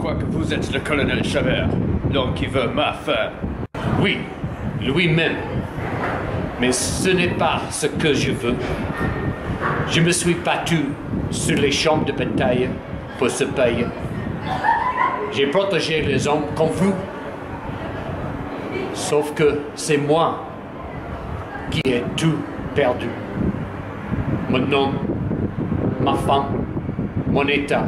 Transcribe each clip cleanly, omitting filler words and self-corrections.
crois que vous êtes le colonel Chabert, l'homme qui veut ma femme. Oui, lui-même. Mais ce n'est pas ce que je veux. Je me suis battu sur les champs de bataille pour ce pays. J'ai protégé les hommes comme vous. Sauf que c'est moi qui ai tout perdu. Mon nom, ma femme, mon état,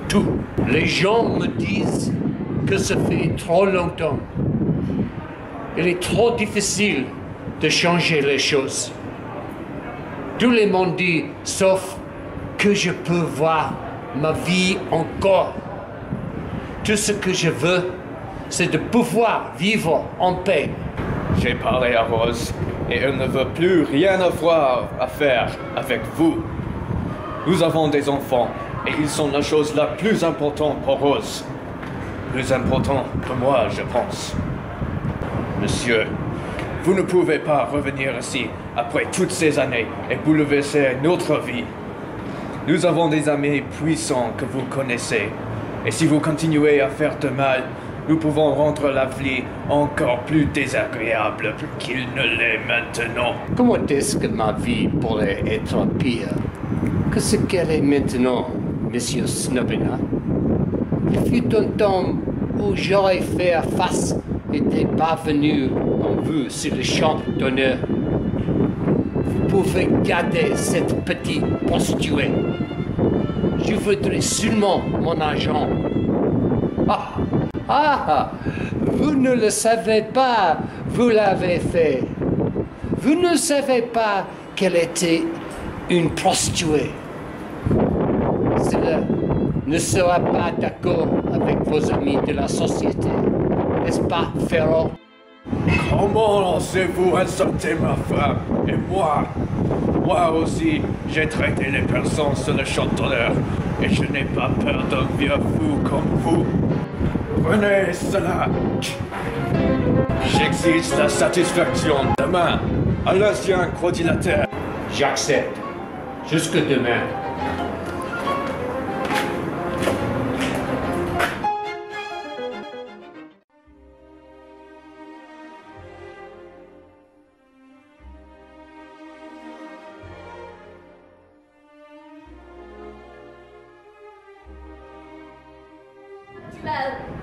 tout. Les gens me disent que ça fait trop longtemps. Il est trop difficile de changer les choses. Tout le monde dit, sauf que je peux voir ma vie encore. Tout ce que je veux, c'est de pouvoir vivre en paix. J'ai parlé à Rose et elle ne veut plus rien avoir à faire avec vous. Nous avons des enfants et ils sont la chose la plus importante pour Rose. Plus important que moi, je pense. Monsieur, vous ne pouvez pas revenir ici après toutes ces années et bouleverser notre vie. Nous avons des amis puissants que vous connaissez. Et si vous continuez à faire de mal, nous pouvons rendre la vie encore plus désagréable qu'il ne l'est maintenant. Comment est-ce que ma vie pourrait être pire que ce qu'elle est maintenant, Monsieur Snobina? Il fut un temps où j'aurais fait face et n'étais pas venu en vous sur le champ d'honneur. Vous pouvez garder cette petite prostituée. Je voudrais seulement mon argent. Vous ne le savez pas, vous l'avez fait. Vous ne savez pas qu'elle était une prostituée. Cela ne sera pas d'accord avec vos amis de la société, n'est-ce pas, Ferro? Comment osez-vous insulter ma femme et moi? Moi aussi, j'ai traité les personnes sur le champ d'honneur et je n'ai pas peur d'un vieux fou comme vous. Prenez cela. J'exige la satisfaction demain à l'ancien quadrilatère. J'accepte. Jusque demain.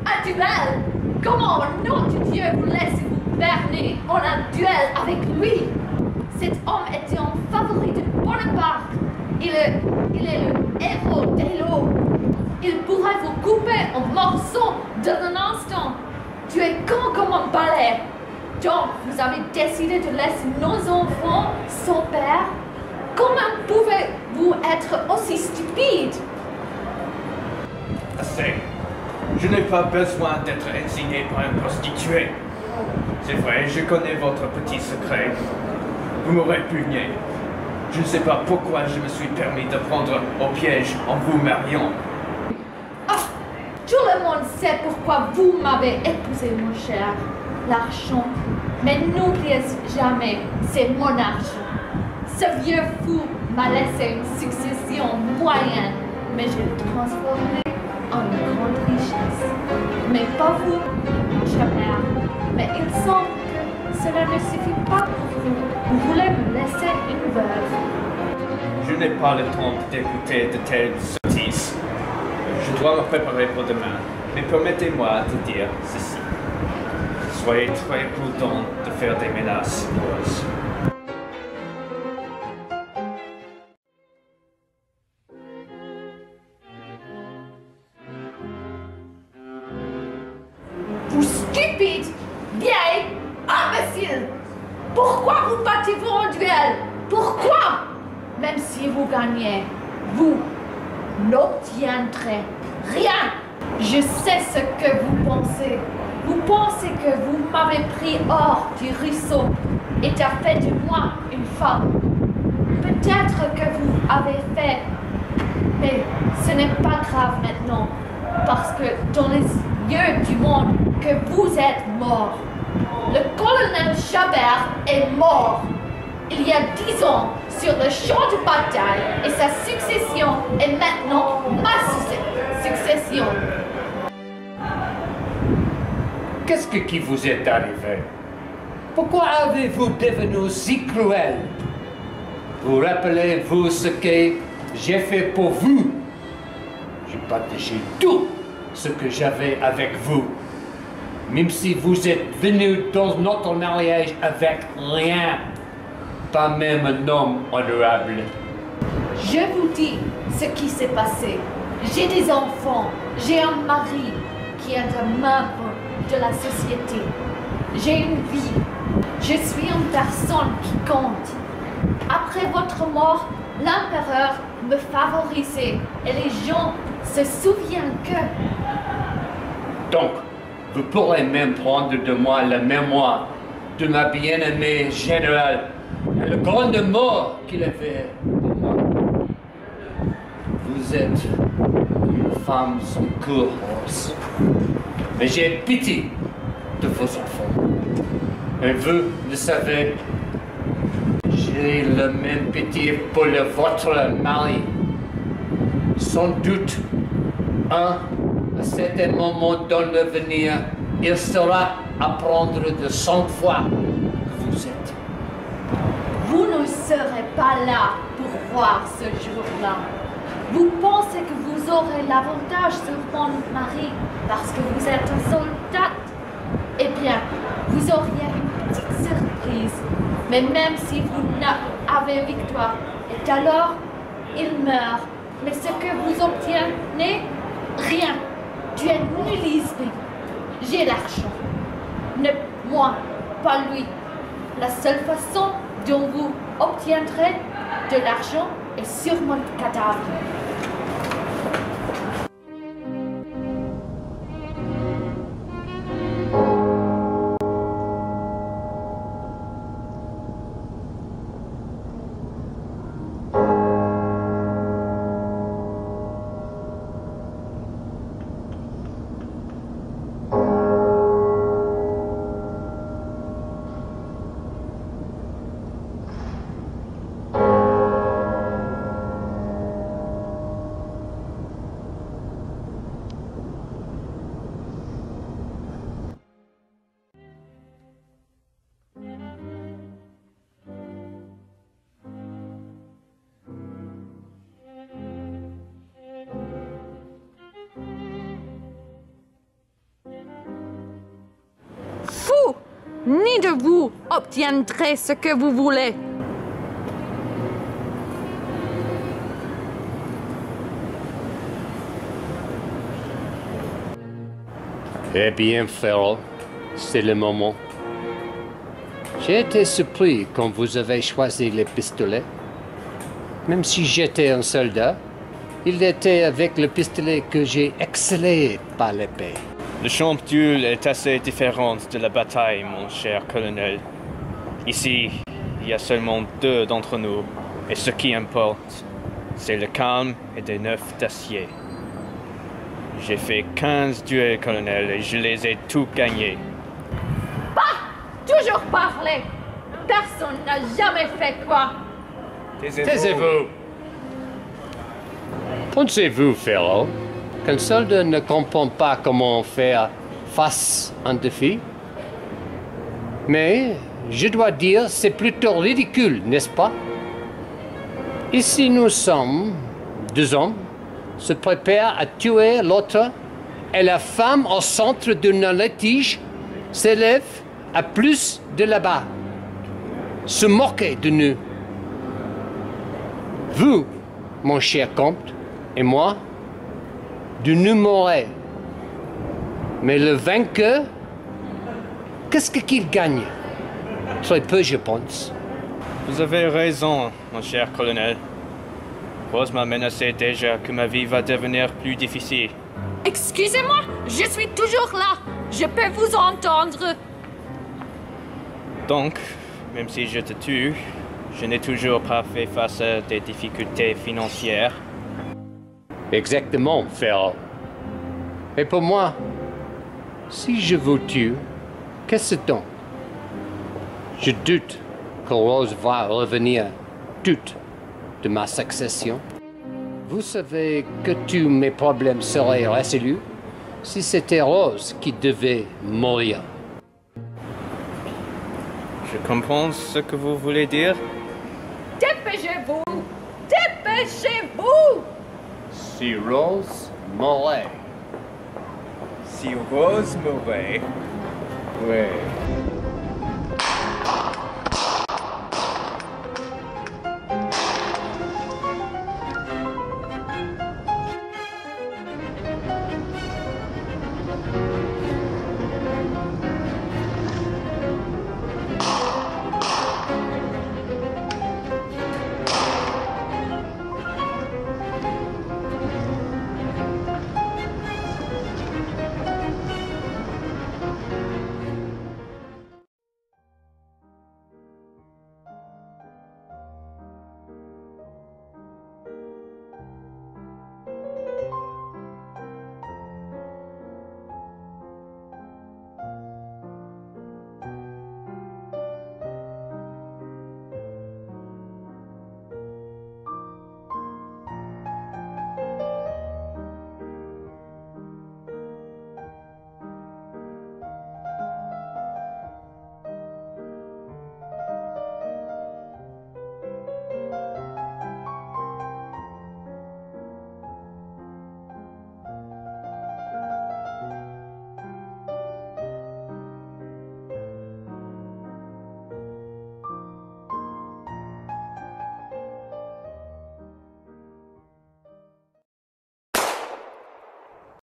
Un duel? Comment au nom de Dieu vous laissez-vous berner en un duel avec lui? Cet homme était un favori de Bonaparte. Il est le héros des lots. Il pourrait vous couper en morceaux dans un instant. Tu es con comme un balai. Donc, vous avez décidé de laisser nos enfants sans père? Comment pouvez-vous être aussi stupide? Assez. Je n'ai pas besoin d'être insigné par un prostitué. C'est vrai, je connais votre petit secret. Vous m'aurez pugné. Je ne sais pas pourquoi je me suis permis de prendre au piège en vous mariant. Ah, tout le monde sait pourquoi vous m'avez épousé, mon cher. L'argent. Mais n'oubliez jamais, c'est mon argent. Ce vieux fou m'a laissé une succession moyenne, mais je l'ai transformé en une grande richesse. Mais pas vous, cher père. Mais il semble que cela ne suffit pas pour vous. Vous voulez me laisser une veuve. Je n'ai pas le temps d'écouter de telles sottises. Je dois me préparer pour demain. Mais permettez-moi de dire ceci. Soyez très prudent de faire des menaces, Rose. Vous stupide, vieille, imbécile! Pourquoi vous battez-vous en duel? Pourquoi? Même si vous gagnez, vous n'obtiendrez rien. Je sais ce que vous pensez. Vous pensez que vous m'avez pris hors du ruisseau et a fait de moi une femme. Peut-être que vous avez fait, mais ce n'est pas grave maintenant, parce que dans les yeux du monde, que vous êtes mort. Le colonel Chabert est mort il y a 10 ans sur le champ de bataille et sa succession est maintenant ma succession. Qu'est-ce qui vous est arrivé? Pourquoi avez-vous devenu si cruel? Vous rappelez-vous ce que j'ai fait pour vous? J'ai partagé tout ce que j'avais avec vous. Même si vous êtes venu dans notre mariage avec rien, pas même un homme honorable. Je vous dis ce qui s'est passé. J'ai des enfants, j'ai un mari qui est un membre de la société. J'ai une vie. Je suis une personne qui compte. Après votre mort, l'empereur me favorisait et les gens se souviennent que... Donc, vous pourrez même prendre de moi la mémoire de ma bien-aimée générale et le grand amour qu'il avait pour moi. Vous êtes une femme sans cœur, Rose. Mais j'ai pitié de vos enfants. Et vous le savez, j'ai le même pitié pour votre mari. Sans doute, à certain moment dans l'avenir, il sera à prendre de 100 fois que vous êtes. Vous ne serez pas là pour voir ce jour-là. Vous pensez que vous aurez l'avantage sur mon mari parce que vous êtes un soldat? Eh bien, vous auriez une petite surprise. Mais même si vous avez victoire, et alors, il meurt. Mais ce que vous obtenez, rien. Tu es nullisme. J'ai l'argent. Ne moi, pas lui. La seule façon dont vous obtiendrez de l'argent est sur mon cadavre. Ni de vous obtiendrez ce que vous voulez. Eh bien, Ferrell, c'est le moment. J'ai été surpris quand vous avez choisi les pistolets. Même si j'étais un soldat, il était avec le pistolet que j'ai excellé par l'épée. Le champ de duel est assez différent de la bataille, mon cher colonel. Ici, il y a seulement 2 d'entre nous, et ce qui importe, c'est le calme et des nerfs d'acier. J'ai fait 15 duels, colonel, et je les ai tous gagnés. Pas toujours parler. Personne n'a jamais fait quoi. Taisez-vous. Pensez-vous, Ferrell, qu'un soldat ne comprend pas comment faire face à un défi? Mais, je dois dire, c'est plutôt ridicule, n'est-ce pas? Ici, nous sommes 2 hommes, se préparent à tuer l'autre, et la femme au centre d'un litige s'élève à plus de là-bas, se moquer de nous. Vous, mon cher comte, et moi, de nous mourir. Mais le vainqueur, qu'est-ce qu'il gagne? Très peu, je pense. Vous avez raison, mon cher colonel. Rose m'a menacé déjà que ma vie va devenir plus difficile. Excusez-moi, je suis toujours là. Je peux vous entendre. Donc, même si je te tue, je n'ai toujours pas fait face à des difficultés financières. Exactement, Ferrell. Et pour moi, si je vous tue, qu'est-ce donc? Je doute que Rose va revenir toute de ma succession. Vous savez que tous mes problèmes seraient résolus si c'était Rose qui devait mourir. Je comprends ce que vous voulez dire. Dépêchez-vous! Dépêchez-vous! Si Rose mourait. Si Rose mourait, Oui.